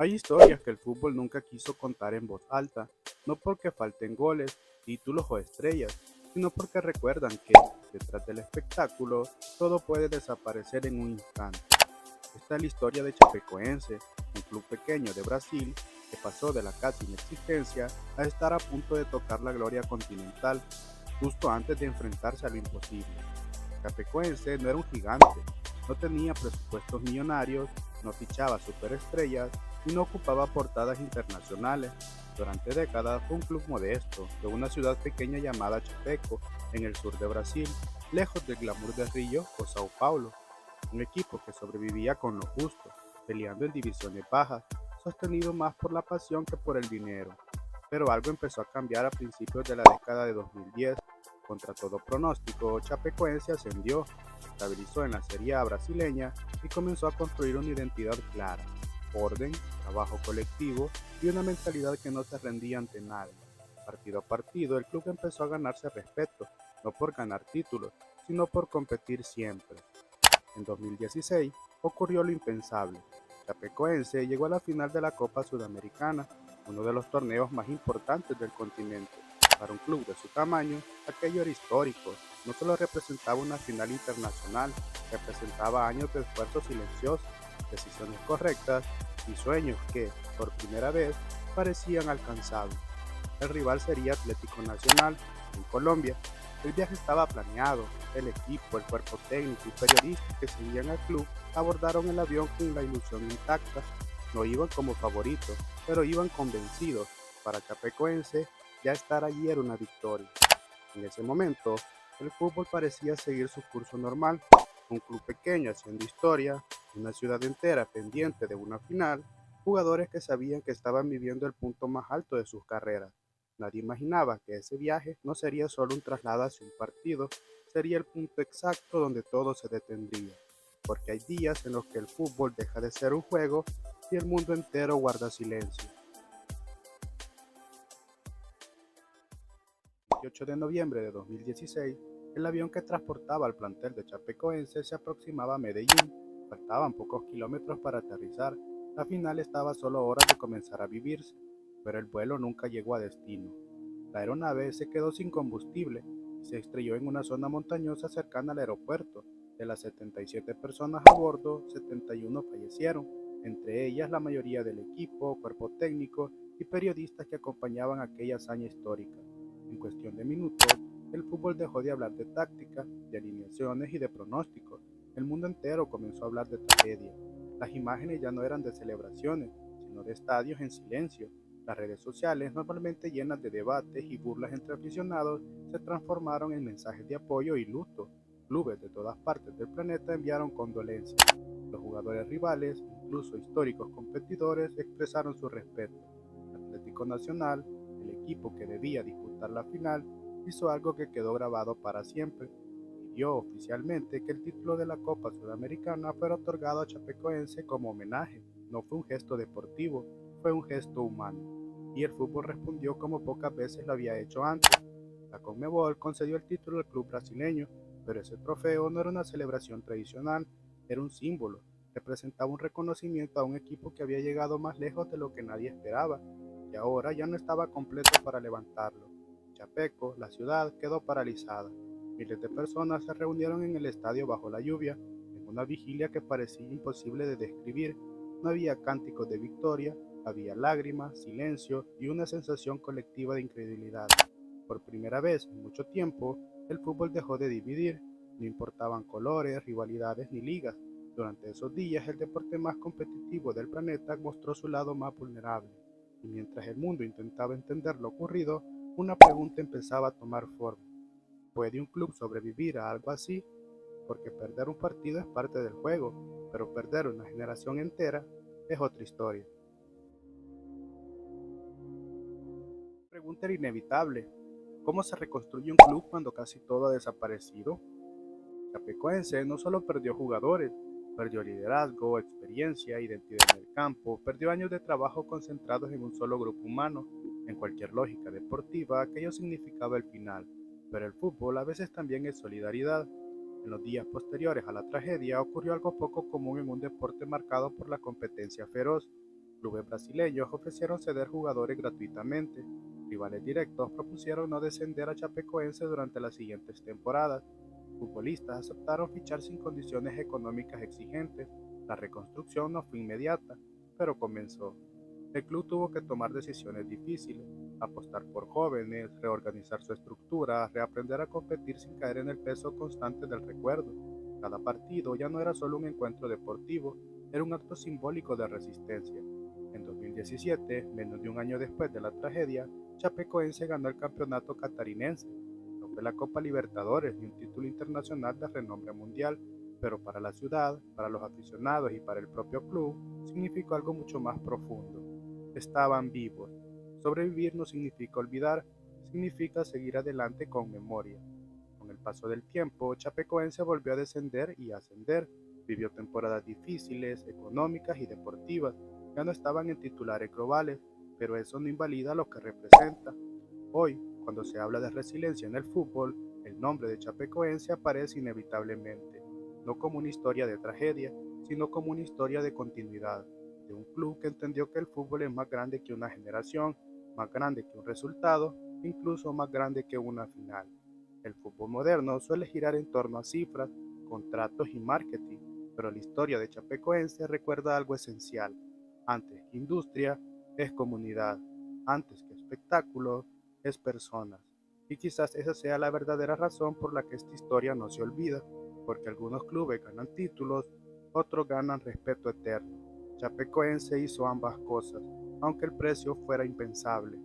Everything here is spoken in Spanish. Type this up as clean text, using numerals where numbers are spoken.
Hay historias que el fútbol nunca quiso contar en voz alta, no porque falten goles, títulos o estrellas, sino porque recuerdan que, detrás del espectáculo, todo puede desaparecer en un instante. Esta es la historia de Chapecoense, un club pequeño de Brasil que pasó de la casi inexistencia a estar a punto de tocar la gloria continental, justo antes de enfrentarse a lo imposible. Chapecoense no era un gigante, no tenía presupuestos millonarios, no fichaba superestrellas y no ocupaba portadas internacionales. Durante décadas fue un club modesto, de una ciudad pequeña llamada Chapeco, en el sur de Brasil, lejos del glamour de Río o Sao Paulo. Un equipo que sobrevivía con lo justo, peleando en divisiones bajas, sostenido más por la pasión que por el dinero. Pero algo empezó a cambiar a principios de la década de 2010. Contra todo pronóstico, Chapecoense ascendió, se estabilizó en la Serie A brasileña y comenzó a construir una identidad clara: orden, trabajo colectivo y una mentalidad que no se rendía ante nadie. Partido a partido, el club empezó a ganarse respeto, no por ganar títulos, sino por competir siempre. En 2016 ocurrió lo impensable. Chapecoense llegó a la final de la Copa Sudamericana, uno de los torneos más importantes del continente. Para un club de su tamaño, aquello era histórico. No solo representaba una final internacional, representaba años de esfuerzo silencioso, decisiones correctas y sueños que, por primera vez, parecían alcanzables. El rival sería Atlético Nacional, en Colombia. El viaje estaba planeado. El equipo, el cuerpo técnico y periodistas que seguían al club abordaron el avión con la ilusión intacta. No iban como favoritos, pero iban convencidos. Para Chapecoense, ya estar allí era una victoria. En ese momento, el fútbol parecía seguir su curso normal. Un club pequeño haciendo historia, una ciudad entera pendiente de una final, jugadores que sabían que estaban viviendo el punto más alto de sus carreras. Nadie imaginaba que ese viaje no sería solo un traslado hacia un partido, sería el punto exacto donde todo se detendría. Porque hay días en los que el fútbol deja de ser un juego y el mundo entero guarda silencio. 18 de noviembre de 2016, el avión que transportaba al plantel de Chapecoense se aproximaba a Medellín. Faltaban pocos kilómetros para aterrizar. La final estaba solo a horas de comenzar a vivirse, pero el vuelo nunca llegó a destino. La aeronave se quedó sin combustible y se estrelló en una zona montañosa cercana al aeropuerto. De las 77 personas a bordo, 71 fallecieron, entre ellas la mayoría del equipo, cuerpo técnico y periodistas que acompañaban aquella hazaña histórica. En cuestión de minutos, el fútbol dejó de hablar de táctica, de alineaciones y de pronósticos. El mundo entero comenzó a hablar de tragedia. Las imágenes ya no eran de celebraciones, sino de estadios en silencio. Las redes sociales, normalmente llenas de debates y burlas entre aficionados, se transformaron en mensajes de apoyo y luto. Clubes de todas partes del planeta enviaron condolencias. Los jugadores rivales, incluso históricos competidores, expresaron su respeto. Atlético Nacional, el equipo que debía disputar la final, hizo algo que quedó grabado para siempre: pidió oficialmente que el título de la Copa Sudamericana fuera otorgado a Chapecoense como homenaje. No fue un gesto deportivo, fue un gesto humano. Y el fútbol respondió como pocas veces lo había hecho antes. La Conmebol concedió el título al club brasileño, pero ese trofeo no era una celebración tradicional, era un símbolo. Representaba un reconocimiento a un equipo que había llegado más lejos de lo que nadie esperaba, y ahora ya no estaba completo para levantarlo. Chapeco, la ciudad, quedó paralizada. Miles de personas se reunieron en el estadio bajo la lluvia, en una vigilia que parecía imposible de describir. No había cánticos de victoria, había lágrimas, silencio y una sensación colectiva de incredulidad. Por primera vez en mucho tiempo, el fútbol dejó de dividir. No importaban colores, rivalidades ni ligas. Durante esos días, el deporte más competitivo del planeta mostró su lado más vulnerable. Y mientras el mundo intentaba entender lo ocurrido, una pregunta empezaba a tomar forma: ¿puede un club sobrevivir a algo así? Porque perder un partido es parte del juego, pero perder una generación entera es otra historia. La pregunta era inevitable: ¿cómo se reconstruye un club cuando casi todo ha desaparecido? Chapecoense no solo perdió jugadores, perdió liderazgo, experiencia, identidad en el campo, perdió años de trabajo concentrados en un solo grupo humano. En cualquier lógica deportiva, aquello significaba el final, pero el fútbol a veces también es solidaridad. En los días posteriores a la tragedia ocurrió algo poco común en un deporte marcado por la competencia feroz. Clubes brasileños ofrecieron ceder jugadores gratuitamente. Rivales directos propusieron no descender a Chapecoense durante las siguientes temporadas. Futbolistas aceptaron fichar sin condiciones económicas exigentes. La reconstrucción no fue inmediata, pero comenzó. El club tuvo que tomar decisiones difíciles, apostar por jóvenes, reorganizar su estructura, reaprender a competir sin caer en el peso constante del recuerdo. Cada partido ya no era solo un encuentro deportivo, era un acto simbólico de resistencia. En 2017, menos de un año después de la tragedia, Chapecoense ganó el campeonato catarinense. No fue la Copa Libertadores ni un título internacional de renombre mundial, pero para la ciudad, para los aficionados y para el propio club, significó algo mucho más profundo. Estaban vivos. Sobrevivir no significa olvidar, significa seguir adelante con memoria. Con el paso del tiempo, Chapecoense volvió a descender y ascender. Vivió temporadas difíciles, económicas y deportivas. Ya no estaban en titulares globales, pero eso no invalida lo que representa. Hoy, cuando se habla de resiliencia en el fútbol, el nombre de Chapecoense aparece inevitablemente, no como una historia de tragedia, sino como una historia de continuidad, de un club que entendió que el fútbol es más grande que una generación, más grande que un resultado, incluso más grande que una final. El fútbol moderno suele girar en torno a cifras, contratos y marketing, pero la historia de Chapecoense recuerda algo esencial. Antes que industria, es comunidad. Antes que espectáculo, es personas. Y quizás esa sea la verdadera razón por la que esta historia no se olvida, porque algunos clubes ganan títulos, otros ganan respeto eterno. Chapecoense hizo ambas cosas, aunque el precio fuera impensable.